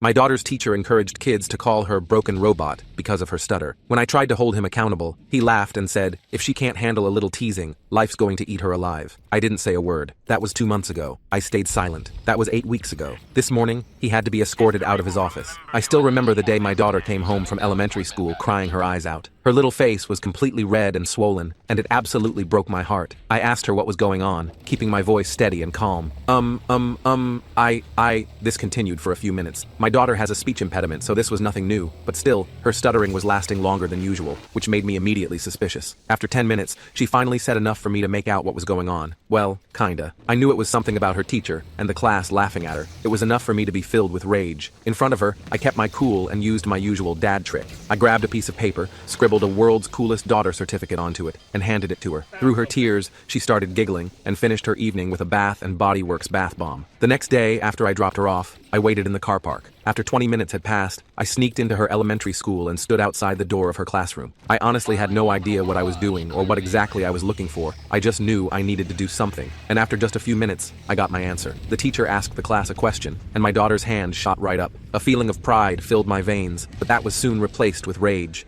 My daughter's teacher encouraged kids to call her broken robot because of her stutter. When I tried to hold him accountable, he laughed and said, if she can't handle a little teasing, life's going to eat her alive. I didn't say a word. That was 2 months ago. I stayed silent. That was 8 weeks ago. This morning, he had to be escorted out of his office. I still remember the day my daughter came home from elementary school crying her eyes out. Her little face was completely red and swollen, and it absolutely broke my heart. I asked her what was going on, keeping my voice steady and calm. This continued for a few minutes. My daughter has a speech impediment, so this was nothing new, but still, her stuttering was lasting longer than usual, which made me immediately suspicious. After 10 minutes, she finally said enough for me to make out what was going on. Well, kinda. I knew it was something about her teacher, and the class laughing at her. It was enough for me to be filled with rage. In front of her, I kept my cool and used my usual dad trick. I grabbed a piece of paper, scribbled a world's coolest daughter certificate onto it, and handed it to her. Through her tears, she started giggling, and finished her evening with a Bath and Body Works bath bomb. The next day, after I dropped her off, I waited in the car park. After 20 minutes had passed, I sneaked into her elementary school and stood outside the door of her classroom. I honestly had no idea what I was doing or what exactly I was looking for. I just knew I needed to do something, and after just a few minutes, I got my answer. The teacher asked the class a question, and my daughter's hand shot right up. A feeling of pride filled my veins, but that was soon replaced with rage.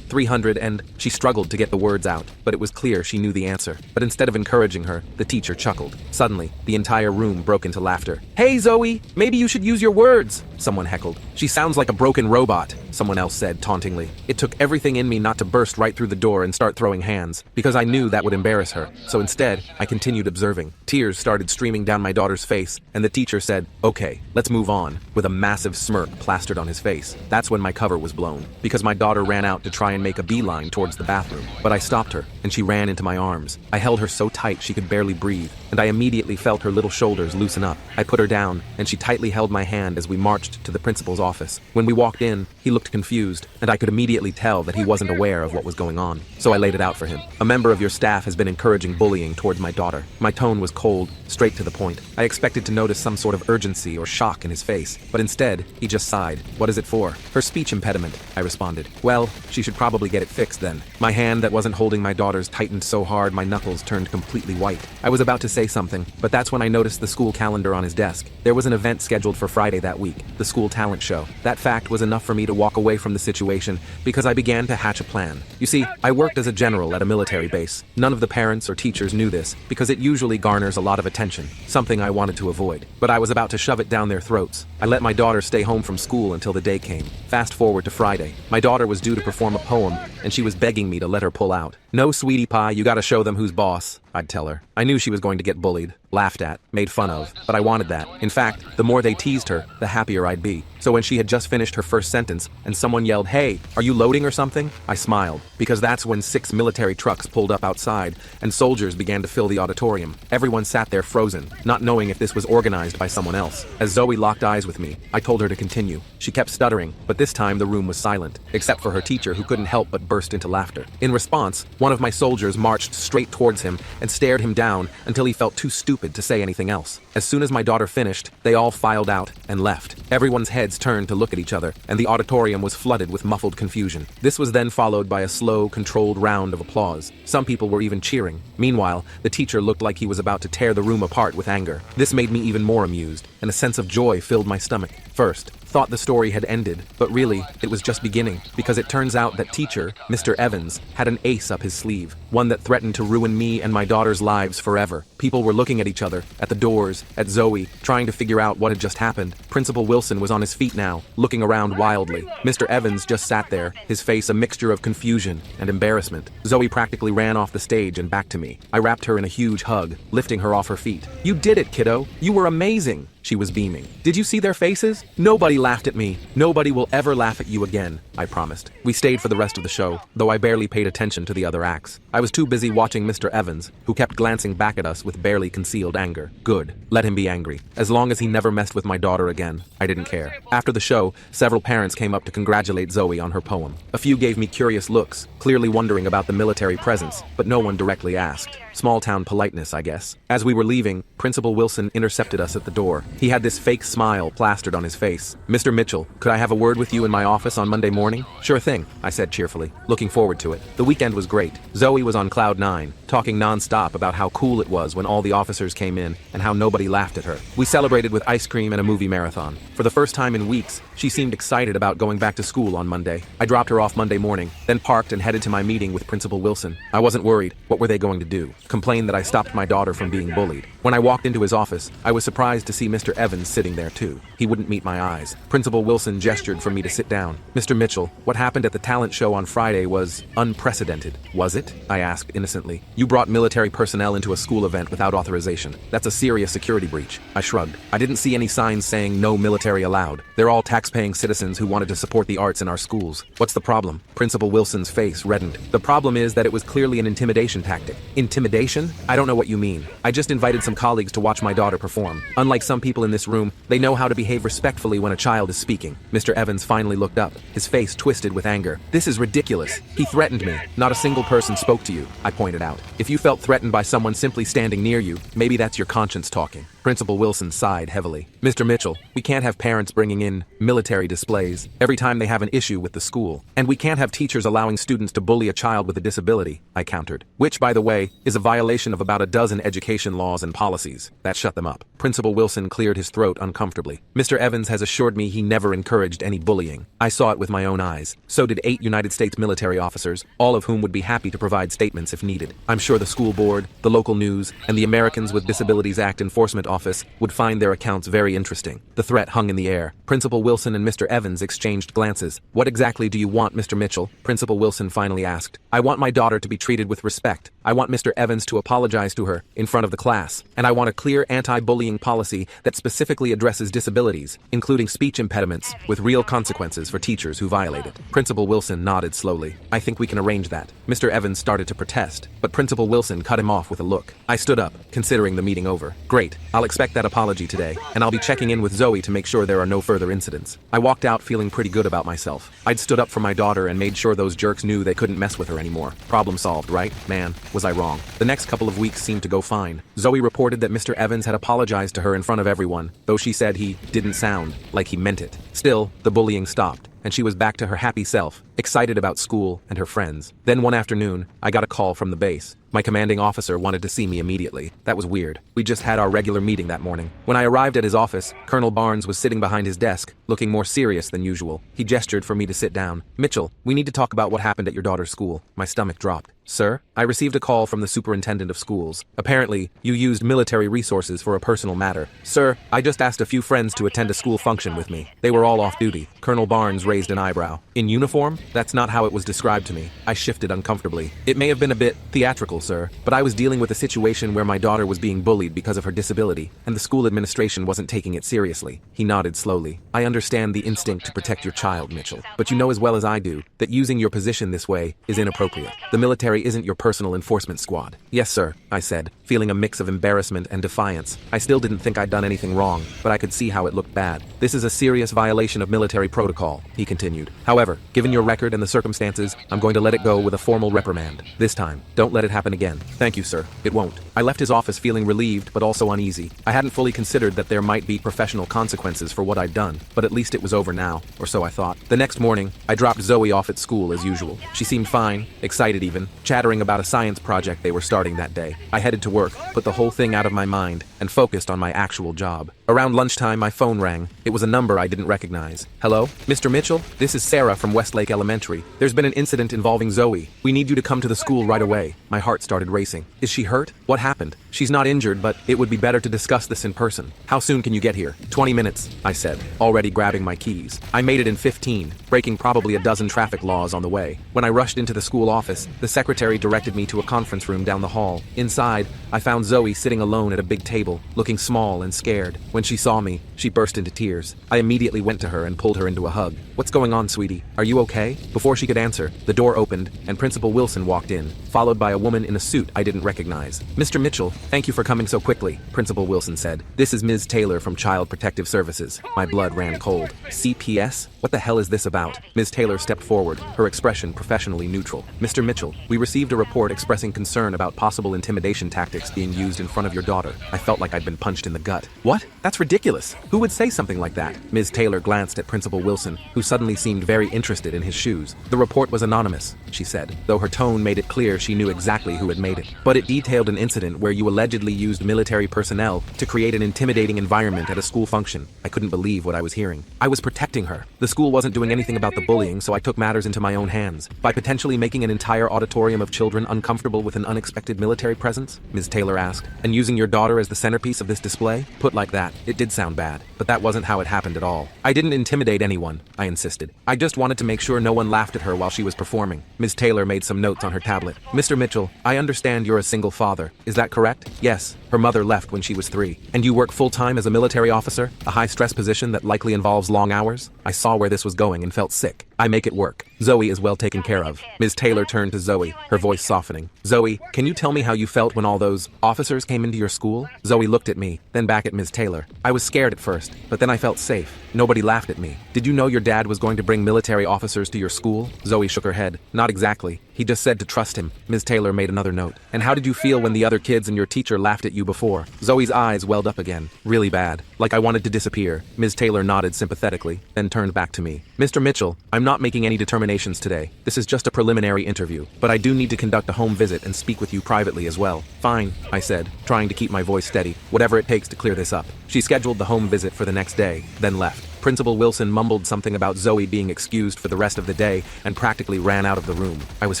300 and... She struggled to get the words out, but it was clear she knew the answer. But instead of encouraging her, the teacher chuckled. Suddenly, the entire room broke into laughter. "Hey Zoe, maybe you should use your words," someone heckled. "She sounds like a broken robot," someone else said tauntingly. It took everything in me not to burst right through the door and start throwing hands, because I knew that would embarrass her. So instead, I continued observing. Tears started streaming down my daughter's face, and the teacher said, "Okay, let's move on," with a massive smirk plastered on his face. That's when my cover was blown, because my daughter ran out to try and make a beeline towards the bathroom. But I stopped her, and she ran into my arms. I held her so tight she could barely breathe, and I immediately felt her little shoulders loosen up. I put her down, and she tightly held my hand as we marched to the principal's office. When we walked in, he looked confused, and I could immediately tell that he wasn't aware of what was going on. So I laid it out for him. "A member of your staff has been encouraging bullying towards my daughter." My tone was cold, straight to the point. I expected to notice some sort of urgency or shock in his face, but instead, he just sighed. "What is it for?" "Her speech impediment," I responded. "Well, she should probably get it fixed then." My hand that wasn't holding my daughter's tightened so hard my knuckles turned completely white. I was about to say something, but that's when I noticed the school calendar on his desk. There was an event scheduled for Friday that week, the school talent show. That fact was enough for me to walk away from the situation because I began to hatch a plan. You see, I worked as a general at a military base. None of the parents or teachers knew this because it usually garners a lot of attention, something I wanted to avoid. But I was about to shove it down their throats. I let my daughter stay home from school until the day came. Fast forward to Friday. My daughter was due to perform a poem, and she was begging me to let her pull out. "No, sweetie pie, you gotta show them who's boss," I'd tell her. I knew she was going to get bullied, laughed at, made fun of, but I wanted that. In fact, the more they teased her, the happier I'd be. So when she had just finished her first sentence, and someone yelled, "Hey, are you loading or something?" I smiled, because that's when 6 military trucks pulled up outside, and soldiers began to fill the auditorium. Everyone sat there frozen, not knowing if this was organized by someone else. As Zoe locked eyes with me, I told her to continue. She kept stuttering, but this time the room was silent, except for her teacher who couldn't help but burst into laughter. In response, one of my soldiers marched straight towards him and stared him down until he felt too stupid to say anything else. As soon as my daughter finished, they all filed out and left. Everyone's heads turned to look at each other, and the auditorium was flooded with muffled confusion. This was then followed by a slow, controlled round of applause. Some people were even cheering. Meanwhile, the teacher looked like he was about to tear the room apart with anger. This made me even more amused, and a sense of joy filled my stomach. First, thought the story had ended, but really, it was just beginning, because it turns out that teacher, Mr. Evans, had an ace up his sleeve, one that threatened to ruin me and my daughter's lives forever. People were looking at each other, at the doors, at Zoe, trying to figure out what had just happened. Principal Wilson was on his feet now, looking around wildly. Mr. Evans just sat there, his face a mixture of confusion and embarrassment. Zoe practically ran off the stage and back to me. I wrapped her in a huge hug, lifting her off her feet. "You did it, kiddo! You were amazing!" She was beaming. "Did you see their faces? Nobody laughed at me. Nobody will ever laugh at you again," I promised. We stayed for the rest of the show, though I barely paid attention to the other acts. I was too busy watching Mr. Evans, who kept glancing back at us with barely concealed anger. Good. Let him be angry. As long as he never messed with my daughter again, I didn't care. After the show, several parents came up to congratulate Zoe on her poem. A few gave me curious looks, clearly wondering about the military presence, but no one directly asked. Small-town politeness, I guess. As we were leaving, Principal Wilson intercepted us at the door. He had this fake smile plastered on his face. "Mr. Mitchell, could I have a word with you in my office on Monday morning?" "Sure thing," I said cheerfully, looking forward to it. The weekend was great. Zoe was on cloud 9, talking non-stop about how cool it was when all the officers came in and how nobody laughed at her. We celebrated with ice cream and a movie marathon. For the first time in weeks, she seemed excited about going back to school on Monday. I dropped her off Monday morning, then parked and headed to my meeting with Principal Wilson. I wasn't worried. What were they going to do? Complain that I stopped my daughter from being bullied? When I walked into his office, I was surprised to see Mr. Evans sitting there too. He wouldn't meet my eyes. Principal Wilson gestured for me to sit down. "Mr. Mitchell, what happened at the talent show on Friday was unprecedented." "Was it?" I asked innocently. "You brought military personnel into a school event without authorization. That's a serious security breach." I shrugged. I didn't see any signs saying no military allowed. They're all tax-paying citizens who wanted to support the arts in our schools. "What's the problem?" Principal Wilson's face reddened. "The problem is that it was clearly an intimidation tactic." "Intimidation? I don't know what you mean. I just invited some colleagues to watch my daughter perform. Unlike some people in this room, they know how to behave respectfully when a child is speaking." Mr. Evans finally looked up, his face twisted with anger. "This is ridiculous. He threatened me. Not a single person spoke to you," I pointed out. "If you felt threatened by someone simply standing near you, maybe that's your conscience talking." Principal Wilson sighed heavily. "Mr. Mitchell, we can't have parents bringing in military displays every time they have an issue with the school. And we can't have teachers allowing students to bully a child with a disability," I countered. "Which, by the way, is a violation of about a dozen education laws and policies." That shut them up. Principal Wilson cleared his throat uncomfortably. "Mr. Evans has assured me he never encouraged any bullying. I saw it with my own eyes. So did 8 United States military officers, all of whom would be happy to provide statements if needed. I'm sure the school board, the local news, and the Americans with Disabilities Act Enforcement Office would find their accounts very interesting." The threat hung in the air. Principal Wilson and Mr. Evans exchanged glances. "What exactly do you want, Mr. Mitchell?" Principal Wilson finally asked. "I want my daughter to be treated with respect. I want Mr. Evans to apologize to her in front of the class. And I want a clear anti-bullying policy that specifically addresses disabilities, including speech impediments, with real consequences for teachers who violate it." Principal Wilson nodded slowly. "I think we can arrange that." Mr. Evans started to protest, but Principal Wilson cut him off with a look. I stood up, considering the meeting over. "Great. I'll expect that apology today, and I'll be checking in with Zoe to make sure there are no further incidents." I walked out feeling pretty good about myself. I'd stood up for my daughter and made sure those jerks knew they couldn't mess with her anymore. Problem solved, right? Man, was I wrong. The next couple of weeks seemed to go fine. Zoe reported that Mr. Evans had apologized to her in front of everyone, though she said he didn't sound like he meant it. Still, the bullying stopped, and she was back to her happy self, excited about school and her friends. Then one afternoon, I got a call from the base. My commanding officer wanted to see me immediately. That was weird. We just had our regular meeting that morning. When I arrived at his office, Colonel Barnes was sitting behind his desk, looking more serious than usual. He gestured for me to sit down. "Mitchell, we need to talk about what happened at your daughter's school." My stomach dropped. "Sir?" "I received a call from the superintendent of schools. Apparently, you used military resources for a personal matter." "Sir, I just asked a few friends to attend a school function with me. They were all off duty." Colonel Barnes raised an eyebrow. "In uniform? That's not how it was described to me." I shifted uncomfortably. "It may have been a bit theatrical, sir, but I was dealing with a situation where my daughter was being bullied because of her disability, and the school administration wasn't taking it seriously." He nodded slowly. "I understand the instinct to protect your child, Mitchell, but you know as well as I do that using your position this way is inappropriate. The military isn't your personal enforcement squad." "Yes, sir," I said, feeling a mix of embarrassment and defiance. I still didn't think I'd done anything wrong, but I could see how it looked bad. "This is a serious violation of military protocol," he continued. "However, given your record and the circumstances, I'm going to let it go with a formal reprimand. This time, don't let it happen again." "Thank you, sir. It won't." I left his office feeling relieved but also uneasy. I hadn't fully considered that there might be professional consequences for what I'd done, but at least it was over now, or so I thought. The next morning, I dropped Zoe off at school as usual. She seemed fine, excited even, chattering about a science project they were starting that day. I headed to work, put the whole thing out of my mind, and focused on my actual job. Around lunchtime, my phone rang. It was a number I didn't recognize. "Hello? Mr. Mitchell? This is Sarah from Westlake Elementary. There's been an incident involving Zoe. We need you to come to the school right away." My heart started racing. "Is she hurt? What happened?" "She's not injured, but it would be better to discuss this in person." "How soon can you get here?" 20 minutes, I said, already grabbing my keys. I made it in 15, breaking probably a dozen traffic laws on the way. When I rushed into the school office, the secretary directed me to a conference room down the hall. Inside, I found Zoe sitting alone at a big table, looking small and scared. When she saw me, she burst into tears. I immediately went to her and pulled her into a hug. "What's going on, sweetie? Are you okay?" Before she could answer, the door opened, and Principal Wilson walked in, followed by a woman in a suit I didn't recognize. "Mr. Mitchell, thank you for coming so quickly," Principal Wilson said. "This is Ms. Taylor from Child Protective Services." My blood ran cold. CPS? What the hell is this about? Ms. Taylor stepped forward, her expression professionally neutral. "Mr. Mitchell, we received a report expressing concern about possible intimidation tactics being used in front of your daughter." I felt like I'd been punched in the gut. "What? That's ridiculous. Who would say something like that? Ms. Taylor glanced at Principal Wilson, who suddenly seemed very interested in his shoes. The report was anonymous, she said, though her tone made it clear she knew exactly who had made it. But it detailed an incident where you allegedly used military personnel to create an intimidating environment at a school function. I couldn't believe what I was hearing. I was protecting her. The school wasn't doing anything about the bullying, so I took matters into my own hands by potentially making an entire auditorium of children uncomfortable with an unexpected military presence, Ms. Taylor asked, and using your daughter as the centerpiece of this display? Put like that, it did sound bad, but that wasn't how it happened at all. I didn't intimidate anyone, I insisted. I just wanted to make sure no one laughed at her while she was performing. Ms. Taylor made some notes on her tablet. Mr. Mitchell, I understand you're a single father. Is that correct? Yes. Her mother left when she was 3. And you work full-time as a military officer? A high-stress position that likely involves long hours? I saw where this was going and felt sick. I make it work. Zoe is well taken care of. Ms. Taylor turned to Zoe, her voice softening. Zoe, can you tell me how you felt when all those officers came into your school? Zoe looked at me, then back at Ms. Taylor. I was scared at first, but then I felt safe. Nobody laughed at me. Did you know your dad was going to bring military officers to your school? Zoe shook her head. Not exactly. He just said to trust him. Ms. Taylor made another note. And how did you feel when the other kids and your teacher laughed at you before? Zoe's eyes welled up again. Really bad. Like I wanted to disappear. Ms. Taylor nodded sympathetically, then turned back to me. Mr. Mitchell, I'm not making any determinations today. This is just a preliminary interview, but I do need to conduct a home visit and speak with you privately as well. Fine, I said, trying to keep my voice steady. Whatever it takes to clear this up. She scheduled the home visit for the next day, then left. Principal Wilson mumbled something about Zoe being excused for the rest of the day and practically ran out of the room. I was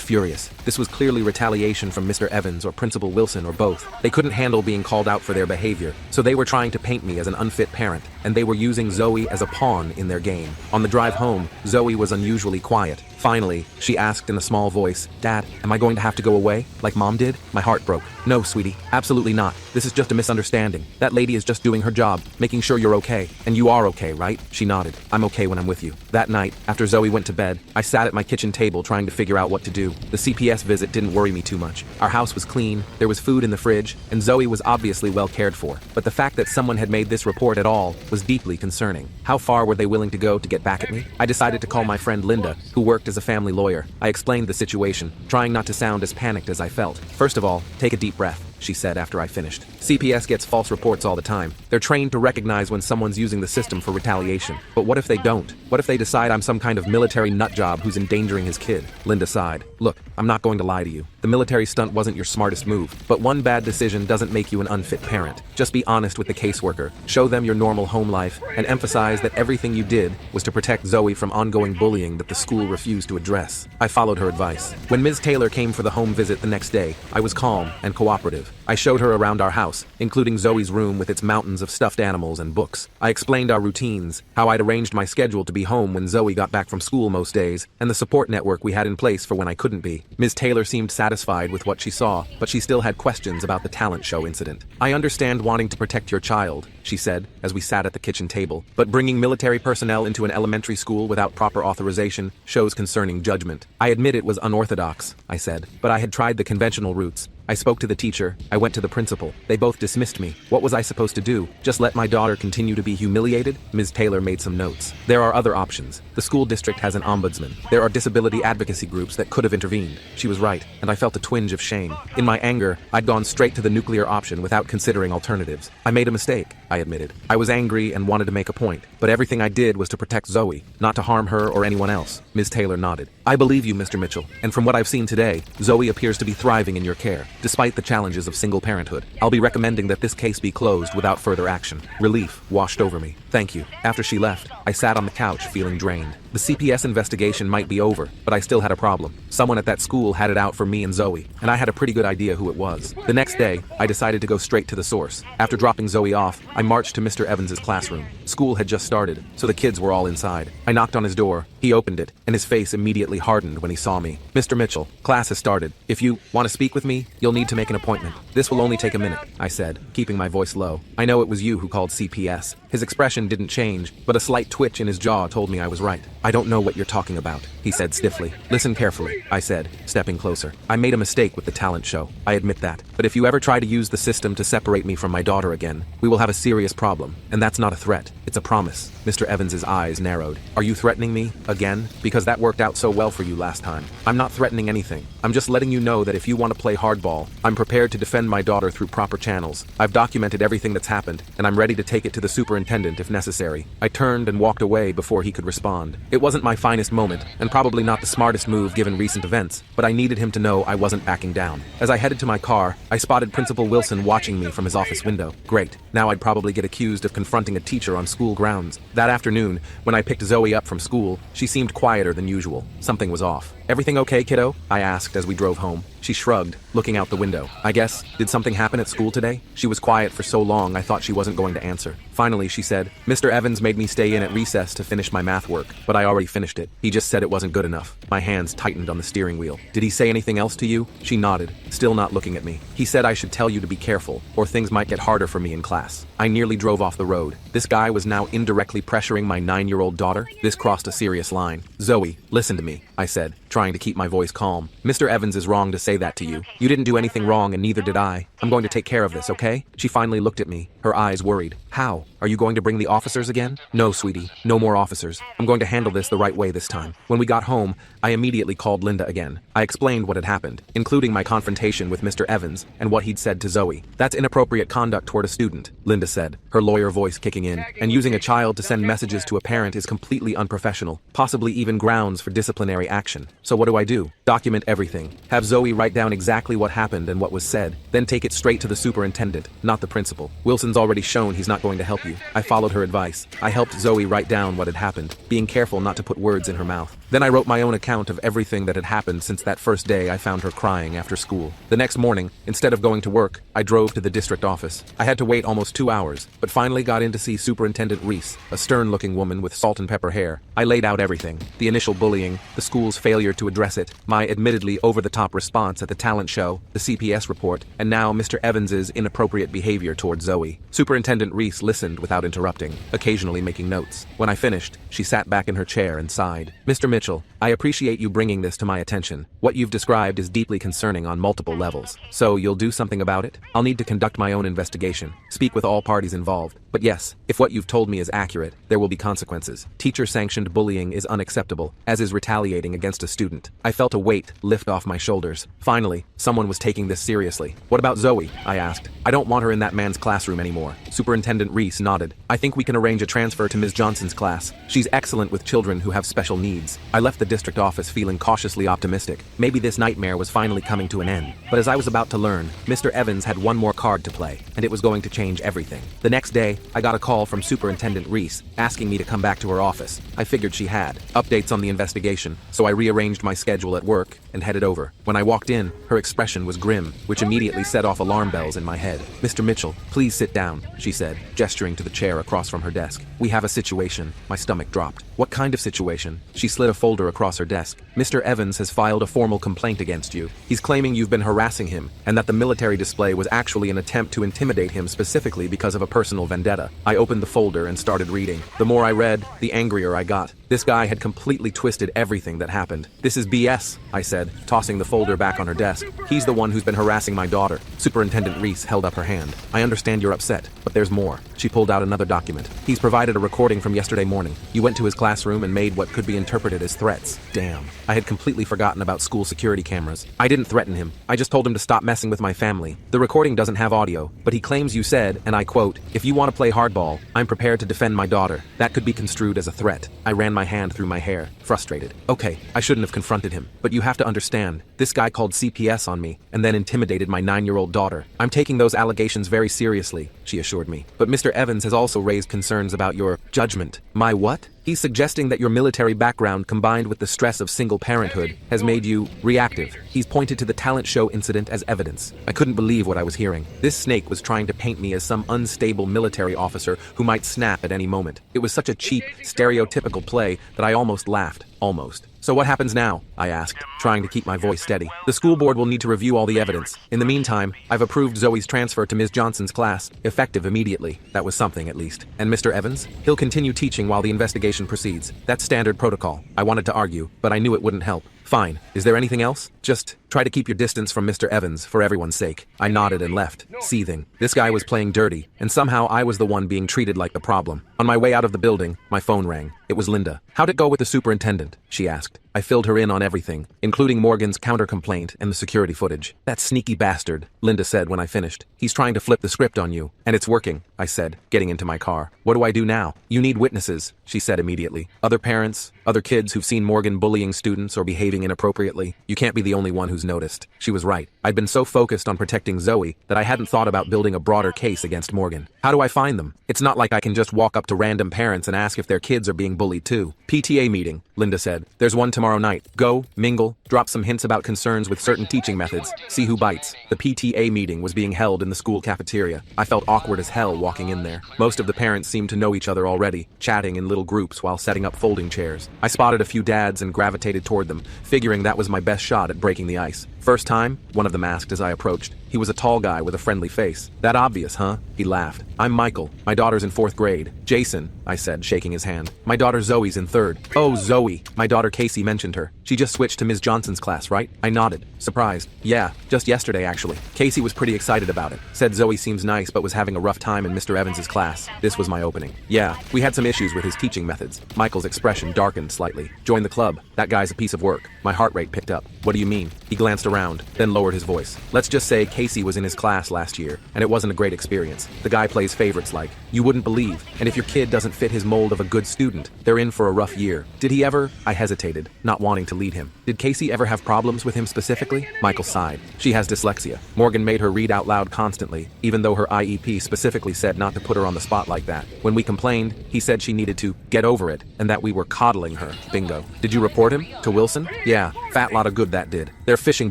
furious. This was clearly retaliation from Mr. Evans or Principal Wilson or both. They couldn't handle being called out for their behavior, so they were trying to paint me as an unfit parent, and they were using Zoe as a pawn in their game. On the drive home, Zoe was unusually quiet. Finally, she asked in a small voice, Dad, am I going to have to go away, like Mom did? My heart broke. No, sweetie, absolutely not. This is just a misunderstanding. That lady is just doing her job, making sure you're okay. And you are okay, right? She nodded. I'm okay when I'm with you. That night, after Zoe went to bed, I sat at my kitchen table trying to figure out what to do. The CPS visit didn't worry me too much. Our house was clean, there was food in the fridge, and Zoe was obviously well cared for. But the fact that someone had made this report at all was deeply concerning. How far were they willing to go to get back at me? I decided to call my friend Linda, who worked as a family lawyer. I explained the situation, trying not to sound as panicked as I felt. First of all, take a deep breath, she said after I finished. CPS gets false reports all the time. They're trained to recognize when someone's using the system for retaliation. But what if they don't? What if they decide I'm some kind of military nutjob who's endangering his kid? Linda sighed. Look, I'm not going to lie to you. The military stunt wasn't your smartest move, but one bad decision doesn't make you an unfit parent. Just be honest with the caseworker, show them your normal home life, and emphasize that everything you did was to protect Zoe from ongoing bullying that the school refused to address. I followed her advice. When Ms. Taylor came for the home visit the next day, I was calm and cooperative. I showed her around our house, including Zoe's room with its mountains of stuffed animals and books. I explained our routines, how I'd arranged my schedule to be home when Zoe got back from school most days, and the support network we had in place for when I couldn't be. Ms. Taylor seemed satisfied with what she saw, but she still had questions about the talent show incident. I understand wanting to protect your child, she said, as we sat at the kitchen table, but bringing military personnel into an elementary school without proper authorization shows concerning judgment. I admit it was unorthodox, I said, but I had tried the conventional routes. I spoke to the teacher, I went to the principal. They both dismissed me. What was I supposed to do? Just let my daughter continue to be humiliated? Ms. Taylor made some notes. There are other options. The school district has an ombudsman. There are disability advocacy groups that could have intervened. She was right, and I felt a twinge of shame. In my anger, I'd gone straight to the nuclear option without considering alternatives. I made a mistake, I admitted. I was angry and wanted to make a point, but everything I did was to protect Zoe, not to harm her or anyone else. Ms. Taylor nodded. I believe you, Mr. Mitchell, and from what I've seen today, Zoe appears to be thriving in your care. Despite the challenges of single parenthood, I'll be recommending that this case be closed without further action. Relief washed over me. Thank you. After she left, I sat on the couch feeling drained. The CPS investigation might be over, but I still had a problem. Someone at that school had it out for me and Zoe, and I had a pretty good idea who it was. The next day, I decided to go straight to the source. After dropping Zoe off, I marched to Mr. Evans's classroom. School had just started, so the kids were all inside. I knocked on his door. He opened it, and his face immediately hardened when he saw me. Mr. Mitchell, class has started. If you want to speak with me, you'll need to make an appointment. This will only take a minute, I said, keeping my voice low. I know it was you who called CPS. His expression didn't change, but a slight twitch in his jaw told me I was right. I don't know what you're talking about, he said stiffly. Listen carefully, I said, stepping closer. I made a mistake with the talent show, I admit that. But if you ever try to use the system to separate me from my daughter again, we will have a serious problem. And that's not a threat, it's a promise. Mr. Evans's eyes narrowed. Are you threatening me, again? Because that worked out so well for you last time. I'm not threatening anything. I'm just letting you know that if you want to play hardball, I'm prepared to defend my daughter through proper channels. I've documented everything that's happened, and I'm ready to take it to the superintendent if necessary. I turned and walked away before he could respond. It wasn't my finest moment, and probably not the smartest move given recent events, but I needed him to know I wasn't backing down. As I headed to my car, I spotted Principal Wilson watching me from his office window. Great. Now I'd probably get accused of confronting a teacher on school grounds. That afternoon, when I picked Zoe up from school, she seemed quieter than usual. Something was off. Everything okay, kiddo? I asked as we drove home. She shrugged, looking out the window. I guess, did something happen at school today? She was quiet for so long I thought she wasn't going to answer. Finally, she said, Mr. Evans made me stay in at recess to finish my math work, but I already finished it. He just said it wasn't good enough. My hands tightened on the steering wheel. Did he say anything else to you? She nodded, still not looking at me. He said I should tell you to be careful, or things might get harder for me in class. I nearly drove off the road. This guy was now indirectly pressuring my 9-year-old daughter. This crossed a serious line. Zoe, listen to me, I said, trying to keep my voice calm. Mr. Evans is wrong to say that to you. You didn't do anything wrong and neither did I. I'm going to take care of this, okay? She finally looked at me, her eyes worried. How? Are you going to bring the officers again? No, sweetie. No more officers. I'm going to handle this the right way this time. When we got home, I immediately called Linda again. I explained what had happened, including my confrontation with Mr. Evans and what he'd said to Zoe. That's inappropriate conduct toward a student, Linda said, her lawyer voice kicking in. And using a child to send messages to a parent is completely unprofessional, possibly even grounds for disciplinary action. So what do? Document everything. Have Zoe write down exactly what happened and what was said, then take it straight to the superintendent, not the principal. Wilson's already shown he's not going to help you. I followed her advice. I helped Zoe write down what had happened, being careful not to put words in her mouth. Then I wrote my own account of everything that had happened since that first day I found her crying after school. The next morning, instead of going to work, I drove to the district office. I had to wait almost 2 hours, but finally got in to see Superintendent Reese, a stern-looking woman with salt and pepper hair. I laid out everything. The initial bullying, the school's failure to address it, my admittedly over-the-top response at the talent show, the CPS report, and now Mr. Evans's inappropriate behavior toward Zoe. Superintendent Reese listened without interrupting, occasionally making notes. When I finished, she sat back in her chair and sighed. Mr. Mitchell, I appreciate you bringing this to my attention. What you've described is deeply concerning on multiple levels. So you'll do something about it? I'll need to conduct my own investigation, speak with all parties involved. But yes, if what you've told me is accurate, there will be consequences. Teacher-sanctioned bullying is unacceptable, as is retaliating against a student. I felt a weight lift off my shoulders. Finally, someone was taking this seriously. What about Zoe? I asked. I don't want her in that man's classroom anymore. Superintendent Reese nodded. I think we can arrange a transfer to Ms. Johnson's class. She's excellent with children who have special needs. I left the district office feeling cautiously optimistic. Maybe this nightmare was finally coming to an end. But as I was about to learn, Mr. Evans had one more card to play, and it was going to change everything. The next day, I got a call from Superintendent Reese, asking me to come back to her office. I figured she had updates on the investigation, so I rearranged my schedule at work and headed over. When I walked in, her expression was grim, which immediately set off alarm bells in my head. Mr. Mitchell, please sit down, she said, gesturing to the chair across from her desk. We have a situation. My stomach dropped. What kind of situation? She slid a folder across her desk. Mr. Evans has filed a formal complaint against you. He's claiming you've been harassing him, and that the military display was actually an attempt to intimidate him specifically because of a personal vendetta. I opened the folder and started reading. The more I read, the angrier I got. This guy had completely twisted everything that happened. This is BS, I said, tossing the folder back on her desk. He's the one who's been harassing my daughter. Superintendent Reese held up her hand. I understand you're upset, but there's more. She pulled out another document. He's provided a recording from yesterday morning. You went to his classroom and made what could be interpreted as threats. Damn. I had completely forgotten about school security cameras. I didn't threaten him. I just told him to stop messing with my family. The recording doesn't have audio, but he claims you said, and I quote, "If you want to play hardball, I'm prepared to defend my daughter." That could be construed as a threat. I ran my hand through my hair, frustrated. Okay, I shouldn't have confronted him, but you have to understand, this guy called CPS on me, and then intimidated my 9-year-old daughter. I'm taking those allegations very seriously, she assured me. But Mr. Evans has also raised concerns about your judgment. My what? He's suggesting that your military background combined with the stress of single parenthood has made you reactive. He's pointed to the talent show incident as evidence. I couldn't believe what I was hearing. This snake was trying to paint me as some unstable military officer who might snap at any moment. It was such a cheap, stereotypical play that I almost laughed. almost. So what happens now? I asked, trying to keep my voice steady. The school board will need to review all the evidence. In the meantime, I've approved Zoe's transfer to Ms. Johnson's class, effective immediately. That was something, at least. And Mr. Evans? He'll continue teaching while the investigation proceeds. That's standard protocol. I wanted to argue, but I knew it wouldn't help. Fine. Is there anything else? Just try to keep your distance from Mr. Evans, for everyone's sake. I nodded and left, seething. This guy was playing dirty, and somehow I was the one being treated like the problem. On my way out of the building, my phone rang. It was Linda. How'd it go with the superintendent? She asked. I filled her in on everything, including Morgan's counter-complaint and the security footage. That sneaky bastard, Linda said when I finished. He's trying to flip the script on you, and it's working, I said, getting into my car. What do I do now? You need witnesses, she said immediately. Other parents, other kids who've seen Morgan bullying students or behaving inappropriately. You can't be the only one who's noticed. She was right. I'd been so focused on protecting Zoe that I hadn't thought about building a broader case against Morgan. How do I find them? It's not like I can just walk up to random parents and ask if their kids are being bullied too. PTA meeting, Linda said. There's one tomorrow night. Go, mingle, drop some hints about concerns with certain teaching methods. See who bites. The PTA meeting was being held in the school cafeteria. I felt awkward as hell walking in there. Most of the parents seemed to know each other already, chatting in little groups while setting up folding chairs. I spotted a few dads and gravitated toward them, figuring that was my best shot at breaking the ice. First time, one of them asked as I approached. He was a tall guy with a friendly face. That obvious, huh? He laughed. I'm Michael. My daughter's in 4th grade. Jason, I said, shaking his hand. My daughter Zoe's in 3rd. Oh, Zoe. My daughter Casey mentioned her. She just switched to Ms. Johnson's class, right? I nodded, surprised. Yeah, just yesterday actually. Casey was pretty excited about it. Said Zoe seems nice but was having a rough time in Mr. Evans' class. This was my opening. Yeah, we had some issues with his teaching methods. Michael's expression darkened slightly. Join the club. That guy's a piece of work. My heart rate picked up. What do you mean? He glanced around, then lowered his voice. Let's just say Casey was in his class last year, and it wasn't a great experience. The guy plays favorites like you wouldn't believe, and if your kid doesn't fit his mold of a good student, they're in for a rough year. Did he ever? I hesitated, not wanting to lead him. Did Casey ever have problems with him specifically? Michael sighed. She has dyslexia. Morgan made her read out loud constantly, even though her IEP specifically said not to put her on the spot like that. When we complained, he said she needed to get over it, and that we were coddling her. Bingo. Did you report him? To Wilson? Yeah, fat lot of good that did. They're fishing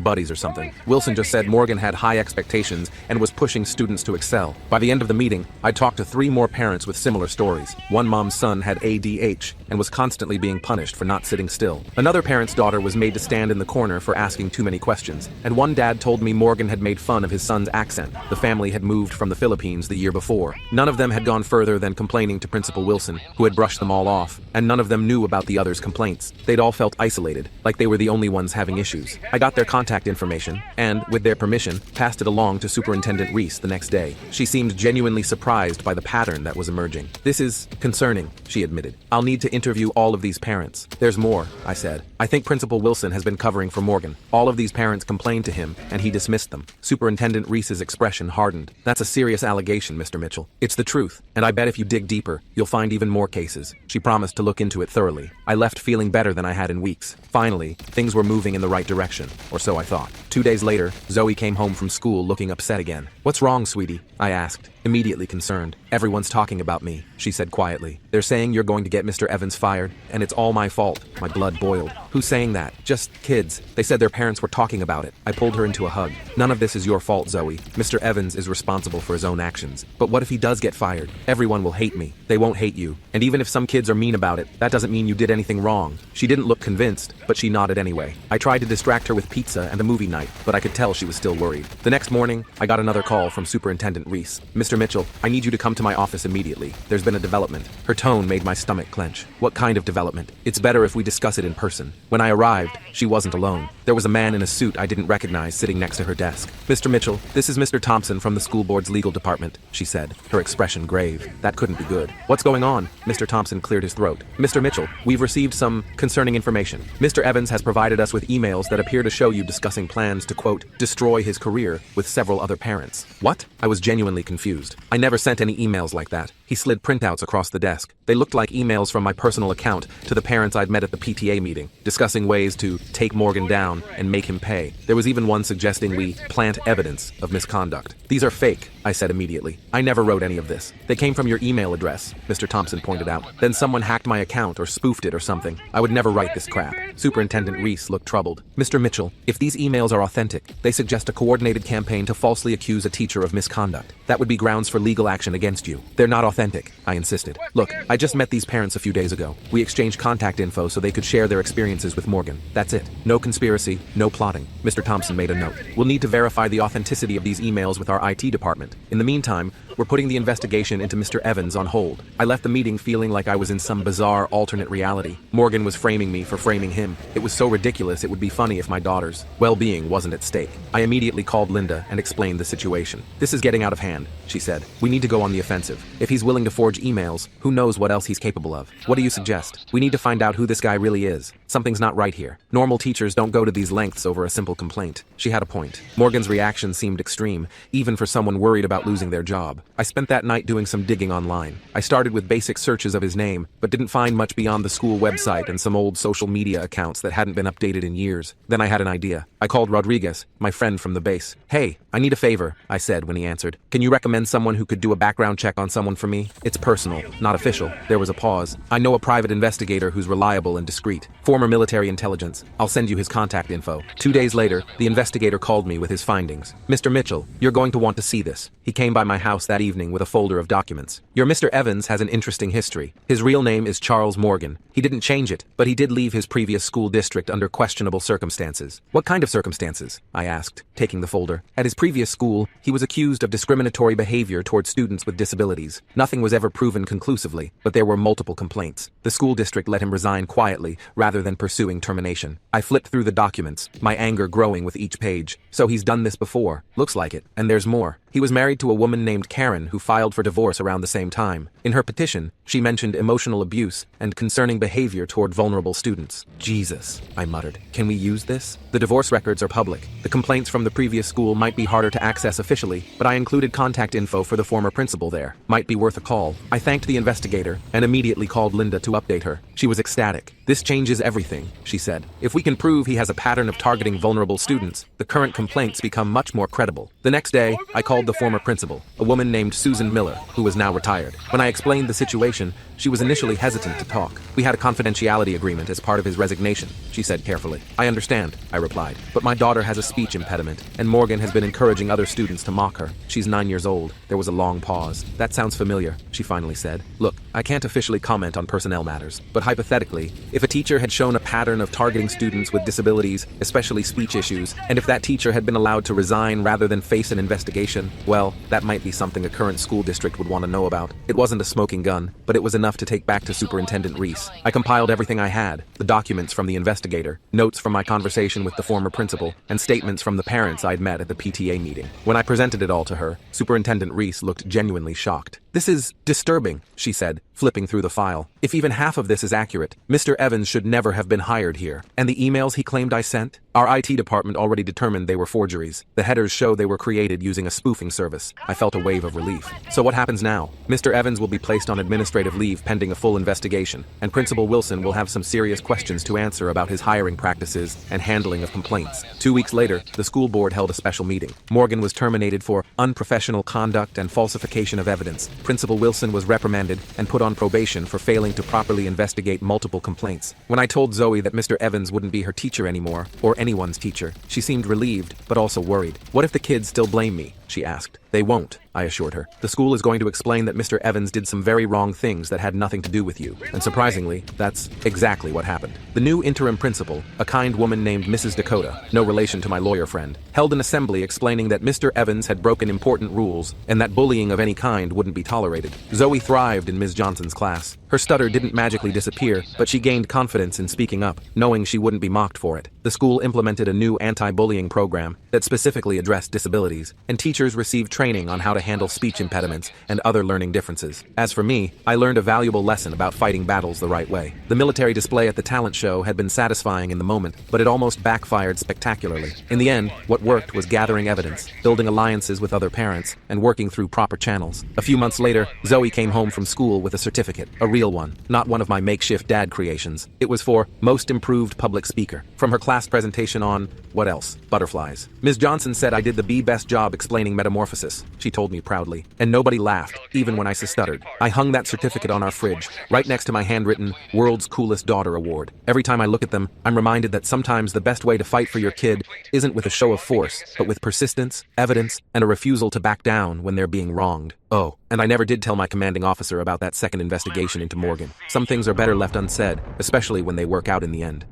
buddies or something. Wilson just said Morgan had high expectations and was pushing students to excel. By the end of the meeting, I talked to 3 more parents with similar stories. One mom's son had ADH and was constantly being punished for not sitting still. Another parent's daughter was made to stand in the corner for asking too many questions. And one dad told me Morgan had made fun of his son's accent. The family had moved from the Philippines the year before. None of them had gone further than complaining to Principal Wilson, who had brushed them all off, and none of them knew about the others' complaints. They'd all felt isolated, like they were the only ones having issues. I got their contact information, and, with their permission, passed it along to Superintendent Reese the next day. She seemed genuinely surprised by the pattern that was emerging. This is concerning, she admitted. I'll need to interview all of these parents. There's more, I said. I think Principal Wilson has been covering for Morgan. All of these parents complained to him, and he dismissed them. Superintendent Reese's expression hardened. That's a serious allegation, Mr. Mitchell. It's the truth, and I bet if you dig deeper, you'll find even more cases. She promised to look into it thoroughly. I left feeling better than I had in weeks. Finally, things were moving in the right direction, or so I thought. 2 days later, Zoe came home from school looking upset again. What's wrong, sweetie? I asked, immediately concerned. Everyone's talking about me, she said quietly. They're saying you're going to get Mr. Evans fired, and it's all my fault. My blood boiled. Who's saying that? Just kids. They said their parents were talking about it. I pulled her into a hug. None of this is your fault, Zoe. Mr. Evans is responsible for his own actions. But what if he does get fired? Everyone will hate me. They won't hate you. And even if some kids are mean about it, that doesn't mean you did anything wrong. She didn't look convinced, but she nodded anyway. I tried to distract her with pizza and a movie night, but I could tell she was still worried. The next morning, I got another call from Superintendent Reese. Mr. Mitchell, I need you to come to my office immediately. There's been a development. Her tone made my stomach clench. What kind of development? It's better if we discuss it in person. When I arrived, she wasn't alone. There was a man in a suit I didn't recognize sitting next to her desk. Mr. Mitchell, this is Mr. Thompson from the school board's legal department, she said, her expression grave. That couldn't be good. What's going on? Mr. Thompson cleared his throat. Mr. Mitchell, we've received some concerning information. Mr. Evans has provided us with emails that appear to show you discussing plans to, quote, destroy his career with several other parents. What? I was genuinely confused. I never sent any emails like that. He slid printouts across the desk. They looked like emails from my personal account to the parents I'd met at the PTA meeting, discussing ways to take Morgan down and make him pay. There was even one suggesting we plant evidence of misconduct. These are fake. I said immediately. I never wrote any of this. They came from your email address, Mr. Thompson pointed out. Then someone hacked my account or spoofed it or something. I would never write this crap. Superintendent Reese looked troubled. Mr. Mitchell, if these emails are authentic, they suggest a coordinated campaign to falsely accuse a teacher of misconduct. That would be grounds for legal action against you. They're not authentic, I insisted. Look, I just met these parents a few days ago. We exchanged contact info so they could share their experiences with Morgan. That's it. No conspiracy, no plotting. Mr. Thompson made a note. We'll need to verify the authenticity of these emails with our IT department. In the meantime, we're putting the investigation into Mr. Evans on hold. I left the meeting feeling like I was in some bizarre alternate reality. Morgan was framing me for framing him. It was so ridiculous it would be funny if my daughter's well-being wasn't at stake. I immediately called Linda and explained the situation. This is getting out of hand, she said. We need to go on the offensive. If he's willing to forge emails, who knows what else he's capable of? What do you suggest? We need to find out who this guy really is. Something's not right here. Normal teachers don't go to these lengths over a simple complaint. She had a point. Morgan's reaction seemed extreme, even for someone worried about losing their job. I spent that night doing some digging online. I started with basic searches of his name, but didn't find much beyond the school website and some old social media accounts that hadn't been updated in years. Then I had an idea. I called Rodriguez, my friend from the base. Hey, I need a favor, I said when he answered. Can you recommend someone who could do a background check on someone for me? It's personal, not official. There was a pause. I know a private investigator who's reliable and discreet. Former military intelligence. I'll send you his contact info. 2 days later, the investigator called me with his findings. Mr. Mitchell, you're going to want to see this. He came by my house that evening with a folder of documents. Your Mr. Evans has an interesting history. His real name is Charles Morgan. He didn't change it, but he did leave his previous school district under questionable circumstances. What kind of circumstances? I asked, taking the folder. At his previous school, he was accused of discriminatory behavior toward students with disabilities. Nothing was ever proven conclusively, but there were multiple complaints. The school district let him resign quietly rather than pursuing termination. I flipped through the documents, my anger growing with each page. So he's done this before. Looks like it. And there's more. He was married to a woman named Karen who filed for divorce around the same time. In her petition, she mentioned emotional abuse and concerning behavior toward vulnerable students. Jesus, I muttered. Can we use this? The divorce records are public. The complaints from the previous school might be harder to access officially, but I included contact info for the former principal there. Might be worth a call. I thanked the investigator and immediately called Linda to update her. She was ecstatic. This changes everything, she said. If we can prove he has a pattern of targeting vulnerable students, the current complaints become much more credible. The next day, I called the former principal, a woman named Susan Miller, who was now retired. When I explained the situation, she was initially hesitant to talk. We had a confidentiality agreement as part of his resignation, she said carefully. I understand, I replied, but my daughter has a speech impediment, and Morgan has been encouraging other students to mock her. She's 9 years old. There was a long pause. That sounds familiar, she finally said. Look, I can't officially comment on personnel matters, but hypothetically, if a teacher had shown a pattern of targeting students with disabilities, especially speech issues, and if that teacher had been allowed to resign rather than face an investigation, well, that might be something a current school district would want to know about. It wasn't a smoking gun, but it was enough to take back to Superintendent Reese. I compiled everything I had, the documents from the investigator, notes from my conversation with the former principal, and statements from the parents I'd met at the PTA meeting. When I presented it all to her, Superintendent Reese looked genuinely shocked. This is disturbing, she said, flipping through the file. If even half of this is accurate, Mr. Evans should never have been hired here. And the emails he claimed I sent? Our IT department already determined they were forgeries. The headers show they were created using a spoofing service. I felt a wave of relief. So what happens now? Mr. Evans will be placed on administrative leave pending a full investigation, and Principal Wilson will have some serious questions to answer about his hiring practices and handling of complaints. 2 weeks later, the school board held a special meeting. Morgan was terminated for unprofessional conduct and falsification of evidence. Principal Wilson was reprimanded and put on probation for failing to properly investigate multiple complaints. When I told Zoe that Mr. Evans wouldn't be her teacher anymore, or anyone's teacher, she seemed relieved, but also worried. What if the kids still blame me? She asked. They won't, I assured her. The school is going to explain that Mr. Evans did some very wrong things that had nothing to do with you. And surprisingly, that's exactly what happened. The new interim principal, a kind woman named Mrs. Dakota, no relation to my lawyer friend, held an assembly explaining that Mr. Evans had broken important rules and that bullying of any kind wouldn't be tolerated. Zoe thrived in Ms. Johnson's class. Her stutter didn't magically disappear, but she gained confidence in speaking up, knowing she wouldn't be mocked for it. The school implemented a new anti-bullying program that specifically addressed disabilities, and teachers received training on how to handle speech impediments and other learning differences. As for me, I learned a valuable lesson about fighting battles the right way. The military display at the talent show had been satisfying in the moment, but it almost backfired spectacularly. In the end, what worked was gathering evidence, building alliances with other parents, and working through proper channels. A few months later, Zoe came home from school with a certificate, a real one, not one of my makeshift dad creations. It was for Most Improved Public Speaker. From her class class presentation on, what else? Butterflies. Ms. Johnson said I did the best job explaining metamorphosis, she told me proudly. And nobody laughed, even when I stuttered. I hung that certificate on our fridge, right next to my handwritten, World's Coolest Daughter Award. Every time I look at them, I'm reminded that sometimes the best way to fight for your kid isn't with a show of force, but with persistence, evidence, and a refusal to back down when they're being wronged. Oh, and I never did tell my commanding officer about that second investigation into Morgan. Some things are better left unsaid, especially when they work out in the end.